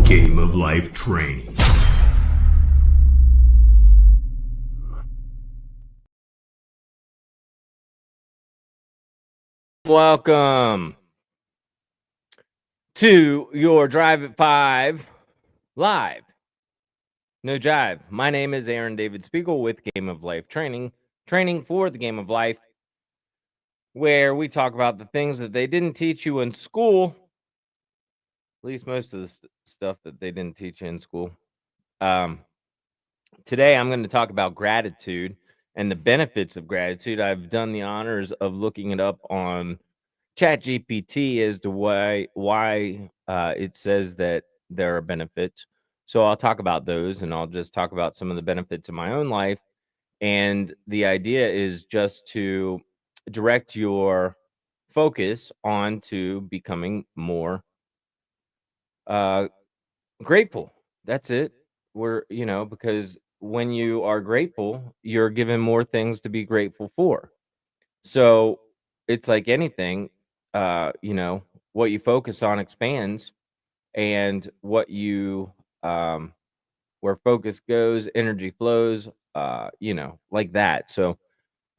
Game of Life training. Welcome to your Drive at 5 live. No jive. My name is Aaron David Spiegel with Game of Life training for the Game of Life, where we talk about the things that they didn't teach you in school, at least most of the stuff that they didn't teach you in school. Today, I'm going to talk about gratitude and the benefits of gratitude. I've done the honors of looking it up on ChatGPT as to why it says that there are benefits. So I'll talk about those, and I'll just talk about some of the benefits in my own life. And the idea is just to direct your focus on to becoming more grateful. That's it. Because when you are grateful, you're given more things to be grateful for. So it's like anything, what you focus on expands, and where focus goes, energy flows, like that. So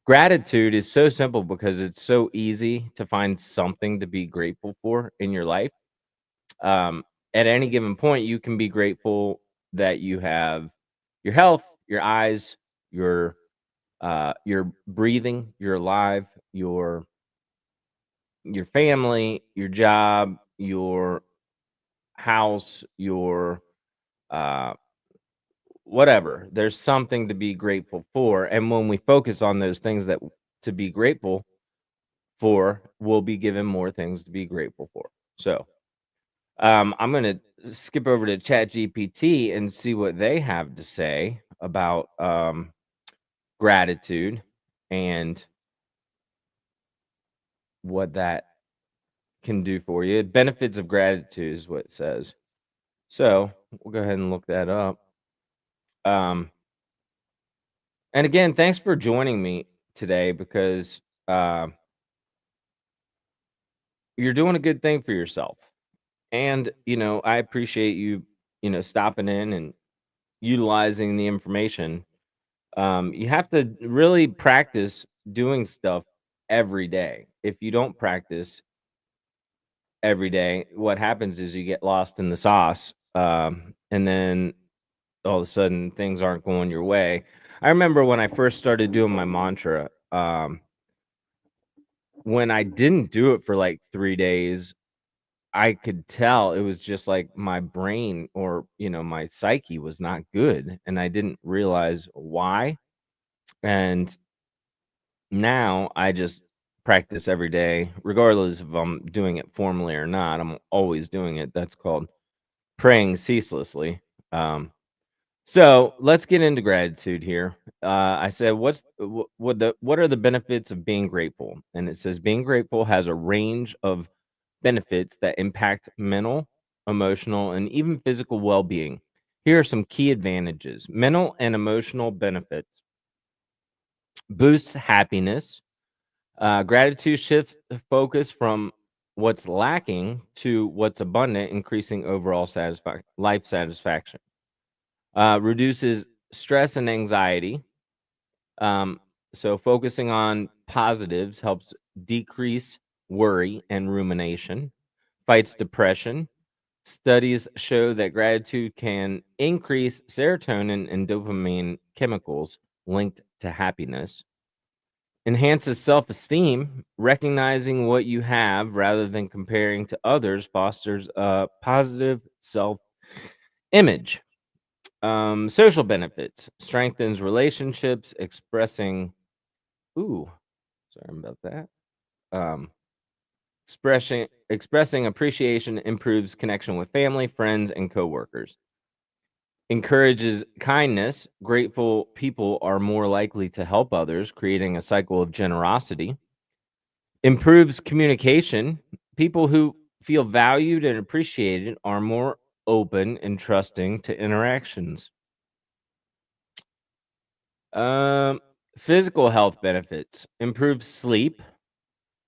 gratitude is so simple because it's so easy to find something to be grateful for in your life. At any given point, you can be grateful that you have your health, your eyes, your breathing, you're alive, your family, your job, your house, your whatever. There's something to be grateful for, and when we focus on those things that to be grateful for, we'll be given more things to be grateful for. So I'm going to skip over to ChatGPT and see what they have to say about gratitude and what that can do for you. Benefits of gratitude is what it says. So we'll go ahead and look that up. And again, thanks for joining me today, because you're doing a good thing for yourself. And, I appreciate you, stopping in and utilizing the information. You have to really practice doing stuff every day. If you don't practice every day, what happens is you get lost in the sauce. And then all of a sudden things aren't going your way. I remember when I first started doing my mantra, when I didn't do it for like 3 days, I could tell it was just like my brain, or, my psyche was not good, and I didn't realize why. And now I just practice every day, regardless if I'm doing it formally or not. I'm always doing it. That's called praying ceaselessly. So let's get into gratitude here. I said, what are the benefits of being grateful? And it says being grateful has a range of benefits that impact mental, emotional, and even physical well-being. Here are some key advantages. Mental and emotional benefits: boosts happiness. Gratitude shifts the focus from what's lacking to what's abundant, increasing overall life satisfaction. Reduces stress and anxiety. So focusing on positives helps decrease worry and rumination. Fights depression. Studies show that gratitude can increase serotonin and dopamine chemicals linked to happiness. Enhances self-esteem. Recognizing what you have rather than comparing to others fosters a positive self-image. Social benefits: strengthens relationships, sorry about that. Um, expressing appreciation improves connection with family, friends, and coworkers. Encourages kindness. Grateful people are more likely to help others, creating a cycle of generosity. Improves communication. People who feel valued and appreciated are more open and trusting to interactions. Um, Physical health benefits: improves sleep.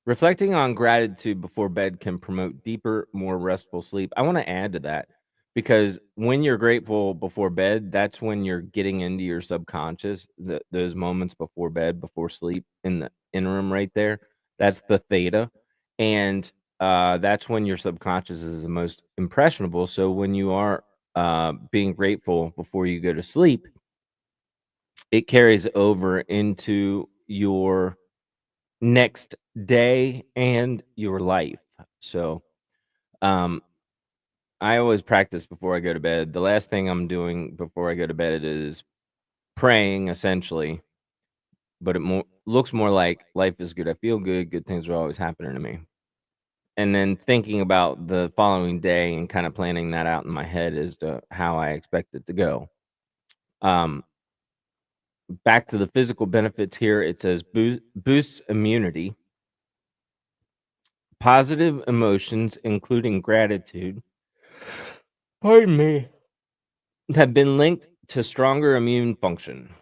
Reflecting on gratitude before bed can promote deeper, more restful sleep. I want to add to that. because when you're grateful before bed, that's when you're getting into your subconscious, those moments before bed, before sleep, in the interim right there. That's the theta. And that's when your subconscious is the most impressionable. So when you are being grateful before you go to sleep, it carries over into your next day and your life. So um, I always practice before I go to bed. The last thing I'm doing before I go to bed is praying, essentially, but looks more like life is good. I feel good. Good things are always happening to me. And then thinking about the following day and kind of planning that out in my head as to how I expect it to go. Um, Back to the physical benefits here, it says boosts immunity, positive emotions, including gratitude, pardon me, have been linked to stronger immune function,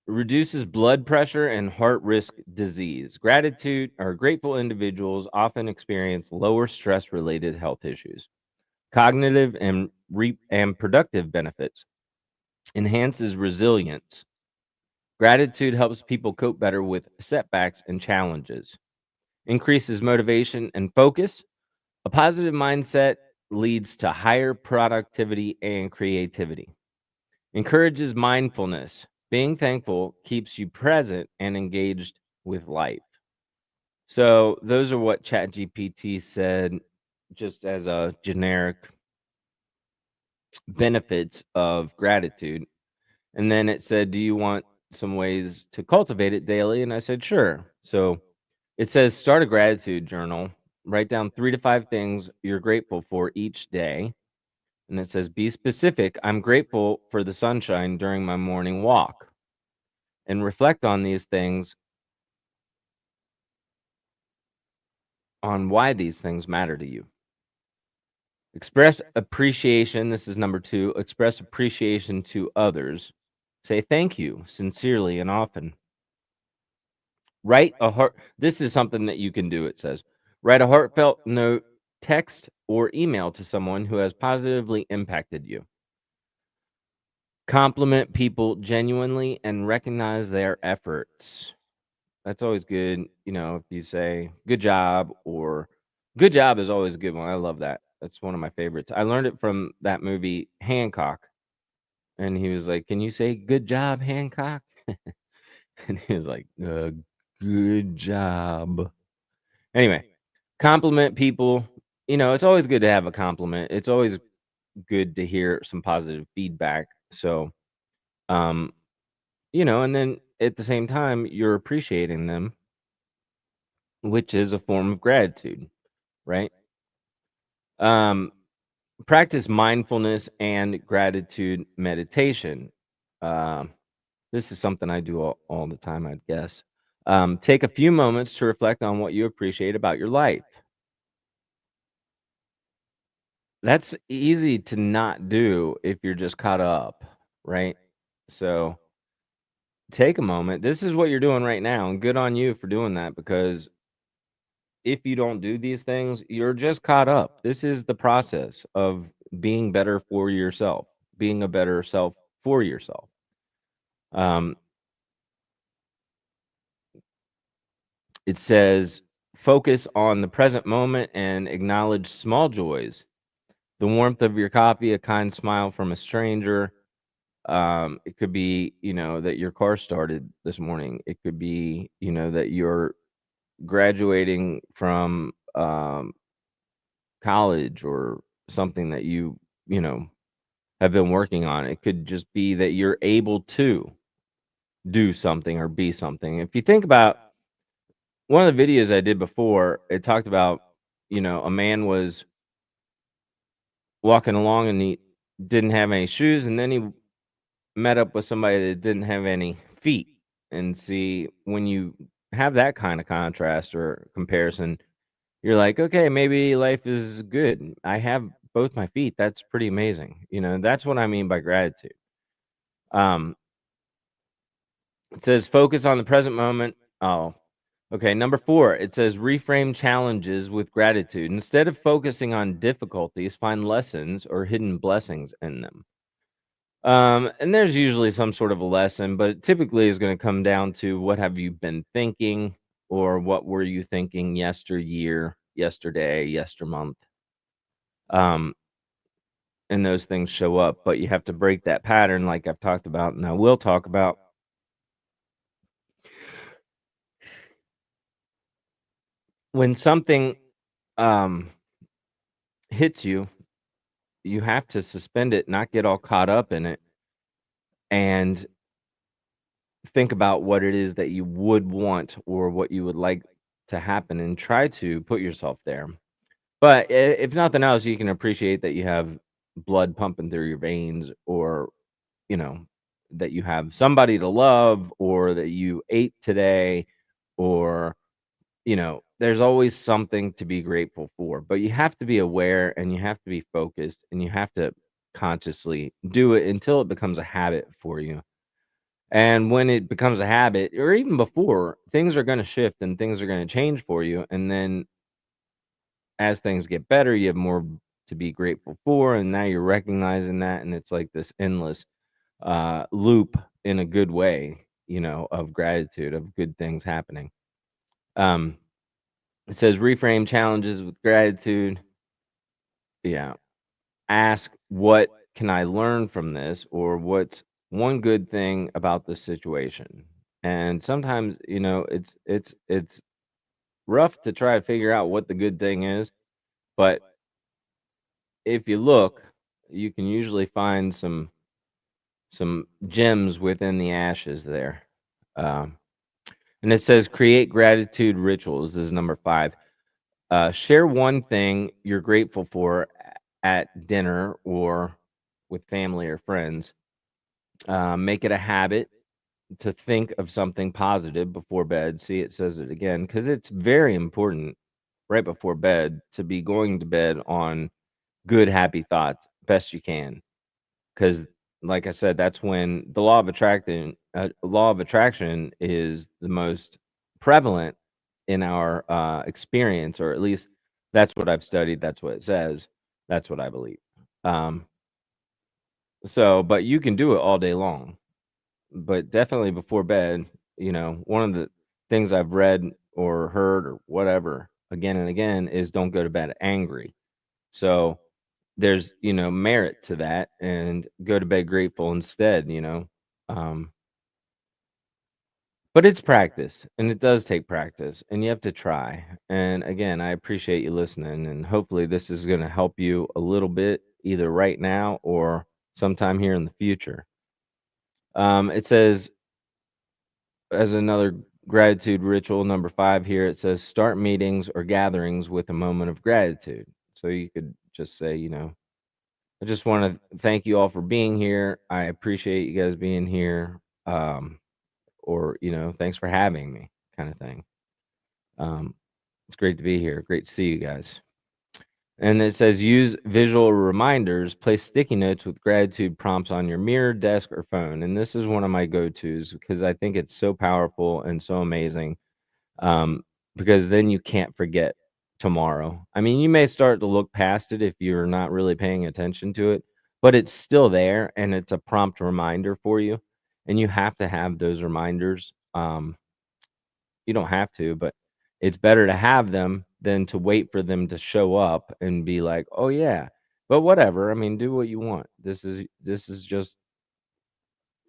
reduces blood pressure and heart risk disease. Gratitude or grateful individuals often experience lower stress related health issues. Cognitive and productive benefits, enhances resilience. Gratitude helps people cope better with setbacks and challenges, increases motivation and focus. A positive mindset leads to higher productivity and creativity. Encourages mindfulness. Being thankful keeps you present and engaged with life. So, those are what ChatGPT said, just as a generic benefits of gratitude. And then it said, do you want some ways to cultivate it daily? And I said, sure. So, it says, start a gratitude journal. Write down 3 to 5 things you're grateful for each day. And it says, be specific. I'm grateful for the sunshine during my morning walk. And reflect on these things, on why these things matter to you. Express appreciation. This is number 2. Express appreciation to others. Say thank you sincerely and often. Write a heart. This is something that you can do. It says, write a heartfelt note, text, or email to someone who has positively impacted you. Compliment people genuinely and recognize their efforts. That's always good. If you say good job, or good job is always a good one. I love that. That's one of my favorites. I learned it from that movie Hancock. And he was like, can you say good job, Hancock? And he was like, good job. Anyway, compliment people. It's always good to have a compliment. It's always good to hear some positive feedback. So, um, and then at the same time, you're appreciating them, which is a form of gratitude, right? Um, Practice mindfulness and gratitude meditation. Um, this is something I do all the time, I'd guess. Take a few moments to reflect on what you appreciate about your life. That's easy to not do if you're just caught up, right? So take a moment. This is what you're doing right now, and good on you for doing that, because if you don't do these things, you're just caught up. This is the process of being better for yourself, being a better self for yourself. Um, it says, focus on the present moment and acknowledge small joys. The warmth of your coffee, a kind smile from a stranger. It could be, that your car started this morning. It could be, that you're graduating from college, or something that you know, have been working on. It could just be that you're able to do something or be something. If you think about one of the videos I did before, it talked about, a man was walking along and he didn't have any shoes, and then he met up with somebody that didn't have any feet. And see, when you have that kind of contrast or comparison, you're like, okay, maybe life is good. I have both my feet. That's pretty amazing. That's what I mean by gratitude. Um, it says focus on the present moment. Oh, Okay, number 4, it says reframe challenges with gratitude. Instead of focusing on difficulties, find lessons or hidden blessings in them. And there's usually some sort of a lesson, but it typically is going to come down to what have you been thinking or what were you thinking yesteryear, yesterday, yestermonth. Um, and those things show up, but you have to break that pattern like I've talked about and I will talk about. When something um hits you, you have to suspend it, not get all caught up in it, and think about what it is that you would want or what you would like to happen and try to put yourself there. But if nothing else, you can appreciate that you have blood pumping through your veins or, you know, that you have somebody to love or that you ate today or, there's always something to be grateful for. But you have to be aware and you have to be focused and you have to consciously do it until it becomes a habit for you. And when it becomes a habit, or even before, things are going to shift and things are going to change for you. And then as things get better, you have more to be grateful for. And now you're recognizing that. And it's like this endless loop in a good way, of gratitude, of good things happening. Um, it says reframe challenges with gratitude. Yeah. Ask, what can I learn from this? Or what's one good thing about this situation? And sometimes, it's rough to try to figure out what the good thing is, but if you look, you can usually find some gems within the ashes there. Um, and it says create gratitude rituals. This is number 5. Share one thing you're grateful for at dinner or with family or friends. Make it a habit to think of something positive before bed. See, it says it again because it's very important right before bed to be going to bed on good, happy thoughts best you can. Because, like I said, that's when the law of attraction is the most prevalent in our experience, or at least that's what I've studied. That's what it says. That's what I believe. Um, but you can do it all day long, but definitely before bed. One of the things I've read or heard or whatever again and again is don't go to bed angry. So there's, merit to that and go to bed grateful instead. Um, but it's practice and it does take practice and you have to try. And again, I appreciate you listening and hopefully this is going to help you a little bit either right now or sometime here in the future. It says as another gratitude ritual, number 5 here, it says start meetings or gatherings with a moment of gratitude. So you could just say, I just want to thank you all for being here. I appreciate you guys being here. Or, thanks for having me, kind of thing. Um, it's great to be here. Great to see you guys. And it says use visual reminders, place sticky notes with gratitude prompts on your mirror, desk, or phone. And this is one of my go tos because I think it's so powerful and so amazing. Um, because then you can't forget tomorrow. I mean, you may start to look past it if you're not really paying attention to it, but it's still there and it's a prompt reminder for you. And you have to have those reminders. You don't have to, but it's better to have them than to wait for them to show up and be like, "Oh yeah." But whatever. I mean, do what you want. This is just,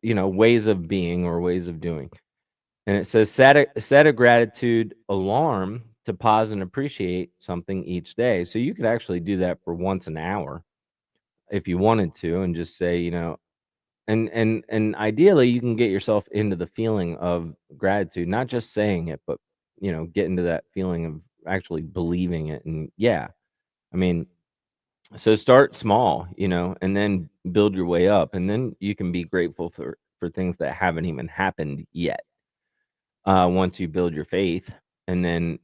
ways of being or ways of doing. And it says set a gratitude alarm to pause and appreciate something each day. So you could actually do that for once an hour if you wanted to and just say, and ideally you can get yourself into the feeling of gratitude, not just saying it, but get into that feeling of actually believing it. And yeah, I mean, so start small, and then build your way up and then you can be grateful for things that haven't even happened yet. Once you build your faith, and then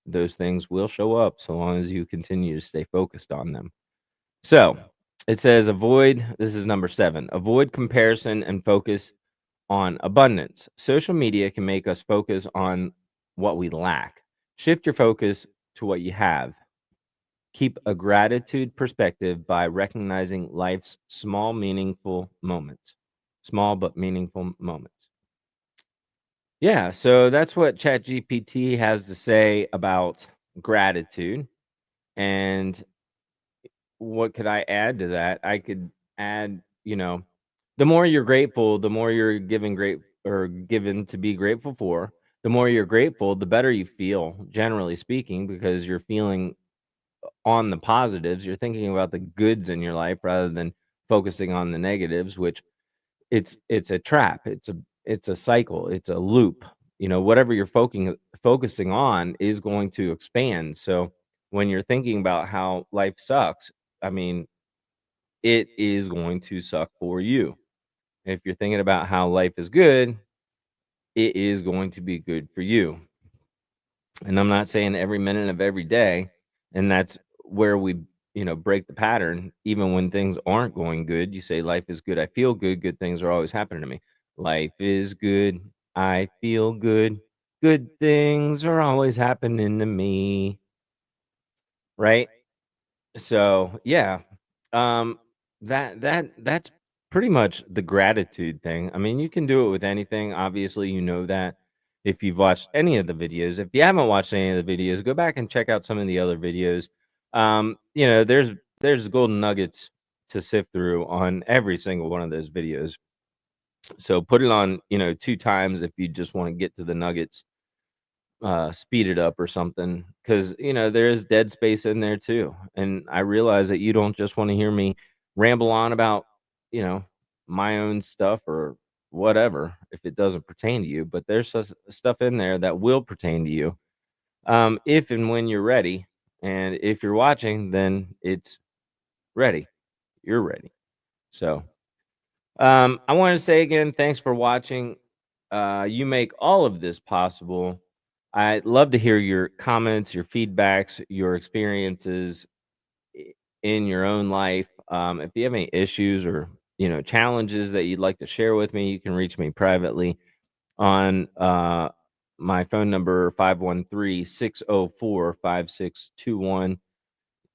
those things will show up so long as you continue to stay focused on them. So it says avoid, this is number 7, avoid comparison and focus on abundance. Social media can make us focus on what we lack. Shift your focus to what you have. Keep a gratitude perspective by recognizing life's small, meaningful moments. Small but meaningful moments. Yeah, so that's what ChatGPT has to say about gratitude. And what could I add to that? I could add, the more you're grateful, the more you're giving great or given to be grateful for. The more you're grateful, the better you feel, generally speaking, because you're feeling on the positives. You're thinking about the goods in your life rather than focusing on the negatives, which it's a trap. It's a cycle. It's a loop. Whatever you're focusing on is going to expand. So when you're thinking about how life sucks, I mean, it is going to suck for you. If you're thinking about how life is good, it is going to be good for you. And I'm not saying every minute of every day, and that's where we, break the pattern. Even when things aren't going good, you say life is good. I feel good. Good things are always happening to me. Life is good. I feel good. Good things are always happening to me. Right? So, yeah, um, that's pretty much the gratitude thing. I mean, you can do it with anything. Obviously, that if you've watched any of the videos. If you haven't watched any of the videos, go back and check out some of the other videos. There's golden nuggets to sift through on every single one of those videos. So put it on, 2 times if you just want to get to the nuggets, speed it up or something, because there is dead space in there too. And I realize that you don't just want to hear me ramble on about you know my own stuff or whatever if it doesn't pertain to you, but there's stuff in there that will pertain to you, if and when you're ready. And if you're watching, then it's ready. You're ready. So I want to say again, thanks for watching. You make all of this possible. I'd love to hear your comments, your feedbacks, your experiences in your own life. If you have any issues or challenges that you'd like to share with me, you can reach me privately on my phone number 513-604-5621.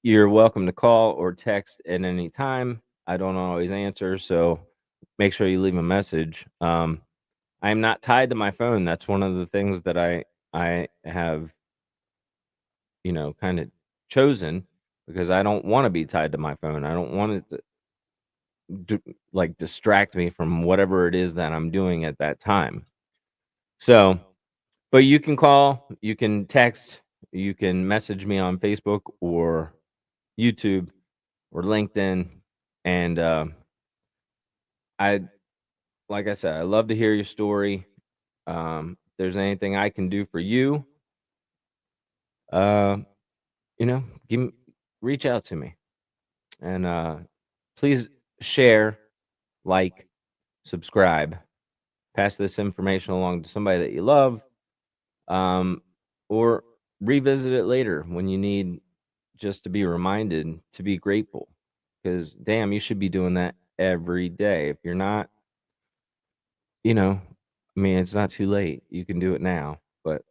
You're welcome to call or text at any time. I don't always answer, so make sure you leave a message. I'm not tied to my phone. That's one of the things that I have, kind of chosen, because I don't want to be tied to my phone. I don't want it to like distract me from whatever it is that I'm doing at that time. So, but you can call, you can text, you can message me on Facebook or YouTube or LinkedIn, and I like I said, I love to hear your story. If there's anything I can do for you, uh, give me, reach out to me, and please share, like, subscribe, pass this information along to somebody that you love, um, or revisit it later when you need just to be reminded to be grateful. Because damn, you should be doing that every day. If you're not, I mean, it's not too late. You can do it now, but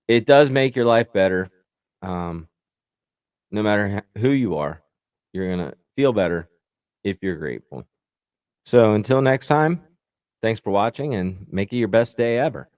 it does make your life better. Um, no matter who you are, you're going to feel better if you're grateful. So until next time, thanks for watching and make it your best day ever.